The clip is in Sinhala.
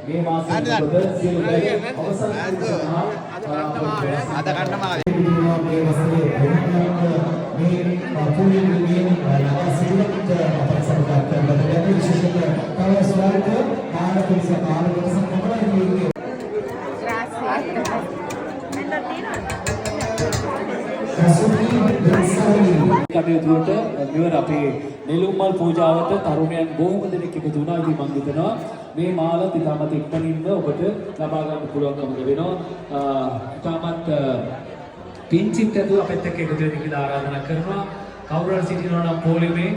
මේ මාසයේ පොත සියලු අවසන් අද කන්නමාවේ මේ වසරේ මේ පුණ්‍යමය නවසිලට අපට සම්පූර්ණ කරන්න බැරි විශේෂක තව ස්වර්ග කාර්යපිස කාර්යවල සම්පූර්ණ කටයුතුවට මෙවර අපේ නෙළුම්මල් පූජාවට තරුණයන් බොහොම දෙනෙක් එකතු වුණා. ඉතින් මම හිතනවා මේ මාල ඉතාමත් ඉක්මනින්ම ඔබට ලබා ගන්න පුළුවන්කම ලැබෙනවා. ඉතාමත් පින්චිත් ඇතුළු අපිත් එක්ක එකතු වෙන්න කියලා ආරාධනා කරනවා. කවුරු හරි සිටිනවා නම් පොලිමේ